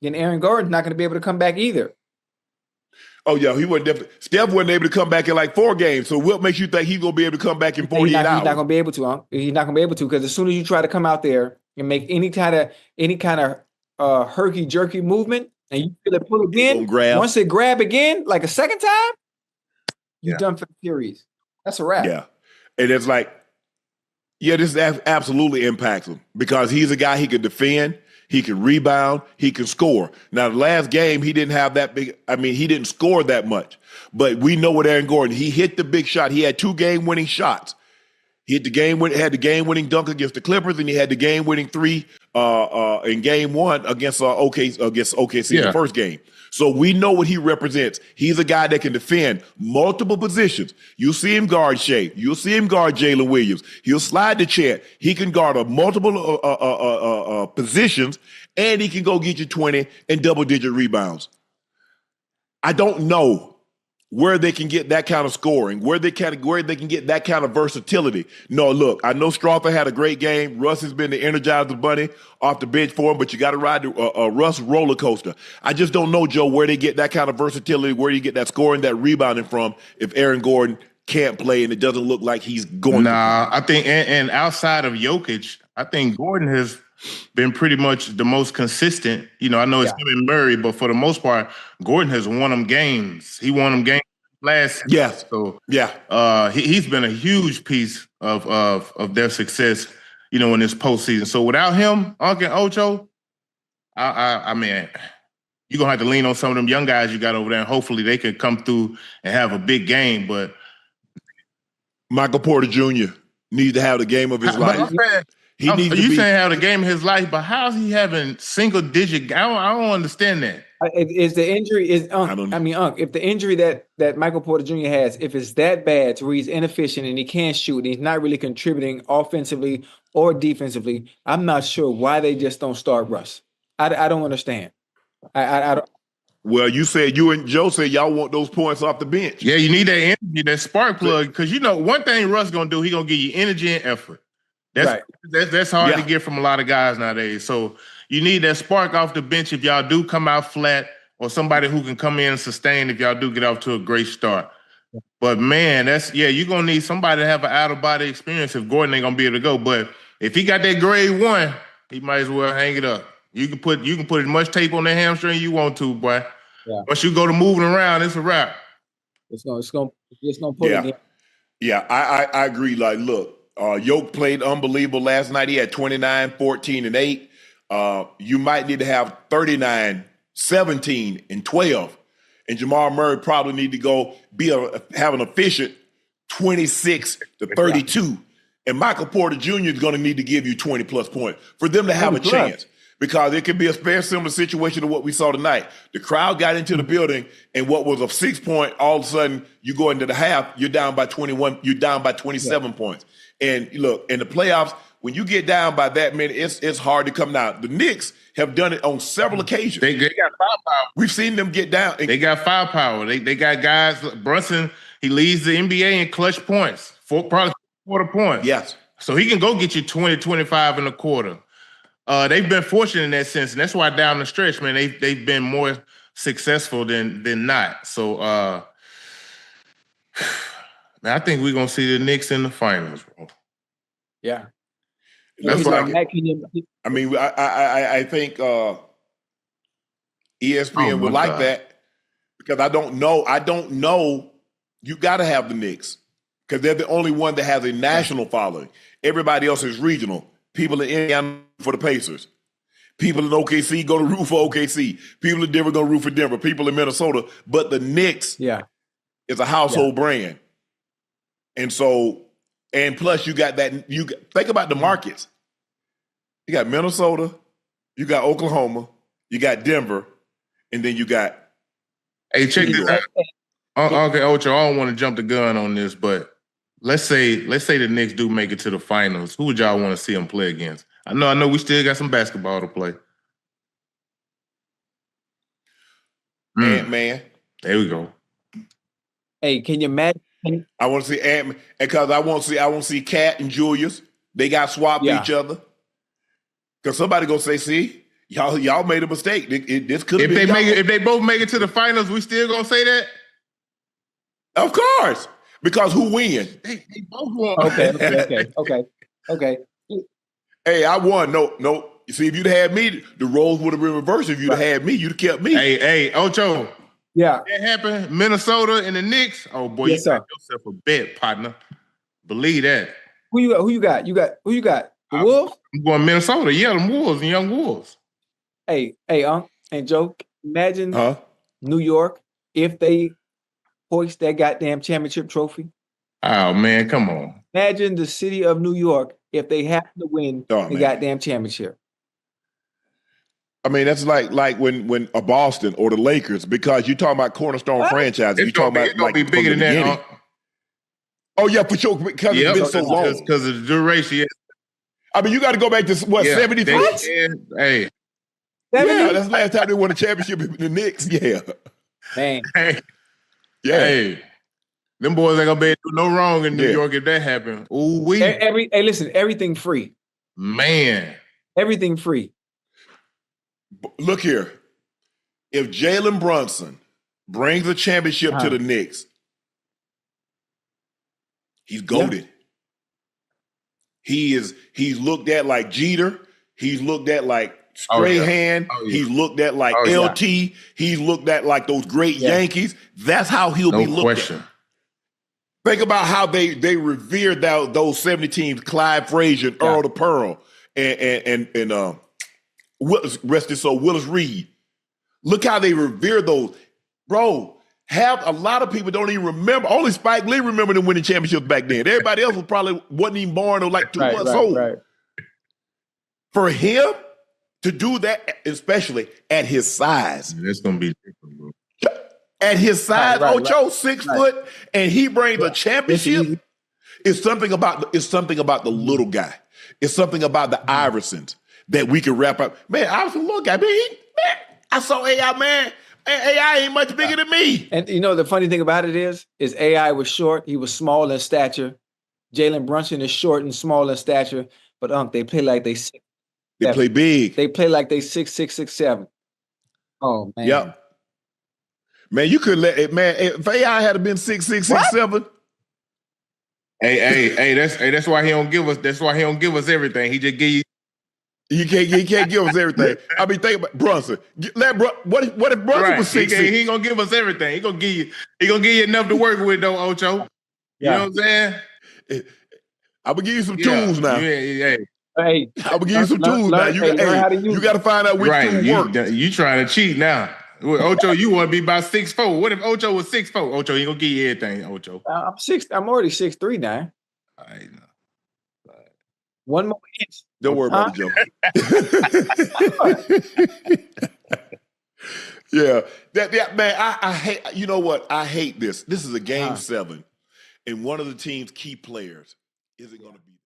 then Aaron Gordon's not going to be able to come back either. Oh, yeah, he wasn't definitely. Steph wasn't able to come back in like 4 games. So what makes you think he's going to be able to come back in 48 hours? He's not going to be able to, huh? He's not going to be able to, because as soon as you try to come out there and make any kind of herky-jerky movement and you feel it pull again, once it grab again, like a second time, you're done for the series. That's a wrap. Yeah. And it's like, this absolutely impacts him because he's a guy he can defend. He can rebound. He can score. Now, the last game, he didn't have that big. I mean, he didn't score that much. But we know with Aaron Gordon, he hit the big shot. He had 2 game-winning shots. He had the game-winning dunk against the Clippers, and he had the game-winning 3 in game 1 against OKC in the first game. So we know what he represents. He's a guy that can defend multiple positions. You'll see him guard Shea. You'll see him guard Jalen Williams. He'll slide the chair. He can guard multiple positions, and he can go get you 20 and double-digit rebounds. I don't know where they can get that kind of scoring, where they can get that kind of versatility. No, look, I know Strawther had a great game. Russ has been the Energizer Bunny off the bench for him, but you got to ride the Russ roller coaster. I just don't know, Joe, where they get that kind of versatility, where you get that scoring, that rebounding from if Aaron Gordon can't play and it doesn't look like he's going to. I think, and outside of Jokic, I think Gordon has been pretty much the most consistent. You know, I know it's him and Murray, but for the most part, Gordon has won them games. He won them games last year. Yes. So he's been a huge piece of their success, you know, in this postseason. So without him, Uncle Ocho, I mean, you're gonna have to lean on some of them young guys you got over there, and hopefully they can come through and have a big game. But Michael Porter Jr. needs to have the game of his life. You saying have the game of his life, but how's he having single digit? I don't understand that. Is the injury if the injury that Michael Porter Jr. has, if it's that bad to where he's inefficient and he can't shoot and he's not really contributing offensively or defensively, I'm not sure why they just don't start Russ. I don't understand. I don't. Well, you and Joe said y'all want those points off the bench. Yeah, you need that energy, that spark plug, because you know one thing Russ gonna do, he gonna give you energy and effort. That's hard to get from a lot of guys nowadays. So you need that spark off the bench if y'all do come out flat, or somebody who can come in and sustain if y'all do get off to a great start. But man, you're gonna need somebody to have an out of body experience if Gordon ain't gonna be able to go. But if he got that grade 1, he might as well hang it up. You can put as much tape on that hamstring you want to, boy. Yeah. Once you go to moving around, it's a wrap. It's gonna put it in. Yeah, I agree. Like, look. Yoke played unbelievable last night. He had 29, 14, and 8. You might need to have 39, 17, and 12. And Jamal Murray probably need to go have an efficient 26 to 32. And Michael Porter Jr. is going to need to give you 20-plus points for them to have a chance. Because it could be a very similar situation to what we saw tonight. The crowd got into the building, and what was a 6-point, all of a sudden you go into the half, you're down by 21, you're down by 27 points. And look, in the playoffs, when you get down by that many, it's hard to come down. The Knicks have done it on several occasions. They got firepower. We've seen them get down. They got firepower. They got guys. Brunson, he leads the NBA in clutch points, probably quarter points. Yes. So he can go get you 20, 25 in a quarter. They've been fortunate in that sense, and that's why down the stretch, man, they've been more successful than not. So I think we're gonna see the Knicks in the finals, bro. Yeah, that's what I mean. I think ESPN would like that because I don't know. You got to have the Knicks because they're the only one that has a national following. Everybody else is regional. People in Indiana for the Pacers. People in OKC go to root for OKC. People in Denver go root for Denver. People in Minnesota. But the Knicks is a household brand. And so, and plus you got that, think about the markets. You got Minnesota, you got Oklahoma, you got Denver, and then you got. Hey, check this out. Okay, Ocho, I don't want to jump the gun on this, but let's say the Knicks do make it to the finals. Who would y'all want to see them play against? I know we still got some basketball to play. Ant-Man. There we go. Hey, can you imagine? I want to see Ant-Man because I want to see Cat and Julius. They got swapped each other. Because somebody gonna say, see, Y'all made a mistake. This could have been. If they both make it to the finals, we still gonna say that? Of course, because who win? They both won. Okay. Hey, I won. No. You see, if you'd had me, the roles would have been reversed. If you'd had me, you'd have kept me. Hey, Ocho. Yeah. That happened. Minnesota and the Knicks. Oh boy, you got yourself a bet, partner. Believe that. Who you got? Who you got? The Wolves? I'm going Minnesota. Yeah, the Wolves and young Wolves. Hey, and Joe, imagine New York if they hoist that goddamn championship trophy. Oh man, come on. Imagine the city of New York if they happen to win the goddamn championship. I mean, that's like when a Boston or the Lakers, because you're talking about cornerstone franchises. You're talking about like be bigger than that. Oh yeah, for sure, because it's been so long. Because of the duration. Yeah. I mean, you got to go back to 73? Hey. Yeah, that's the last time they won a championship in the Knicks. Yeah. Man. Hey. Yeah. Hey. Them boys ain't gonna be able to do no wrong in New York if that happened. Ooh, hey, listen, everything free. Man. Everything free. Look here. If Jalen Brunson brings a championship to the Knicks, he's goated. Yeah. He's looked at like Jeter. He's looked at like Strahan. He's looked at like LT. Yeah. He's looked at like those great Yankees. That's how he'll be looked at. Think about how they revered those 70 teams, Clyde Frazier, Earl the Pearl, and rest his soul, Willis Reed. Look how they revere those. Bro, a lot of people don't even remember. Only Spike Lee remember them winning championships back then. Everybody else wasn't even born or like 2 months old. Right. For him to do that, especially at his size. That's going to be different, bro. At his size, Ocho, 6 foot, and he brings a championship. It's something about the little guy. It's something about the Iversons that we can wrap up. Man, Iverson, little guy, man, I saw AI, man. AI ain't much bigger than me. And you know, the funny thing about it is AI was short. He was small in stature. Jalen Brunson is short and small in stature, but they play like they 6'7". They play big. They play like they 6'6", 6'7". Oh man. Yep. Man, you could let it, man. If AI had been 6'6", 6'7". Hey, that's why he don't give us. That's why he don't give us everything. He just give you. He can't give us everything. I mean, think about Brunson. What if Brunson was 6'6"? He ain't gonna give us everything. He gonna give you enough to work with, though, Ocho. You know what I'm saying? I'm gonna give you some tools now. Hey, I'm gonna give you some tools now. You got to find out which tool works. You trying to cheat now? Ocho, you want to be about 6'4". What if Ocho was 6'4"? Ocho, he gonna give you everything, Ocho. I'm already 6'3" now. I know. One more inch. Don't worry about it, Joe. Yeah. That man, I hate, you know what? I hate this. This is a game 7, and one of the team's key players isn't going to be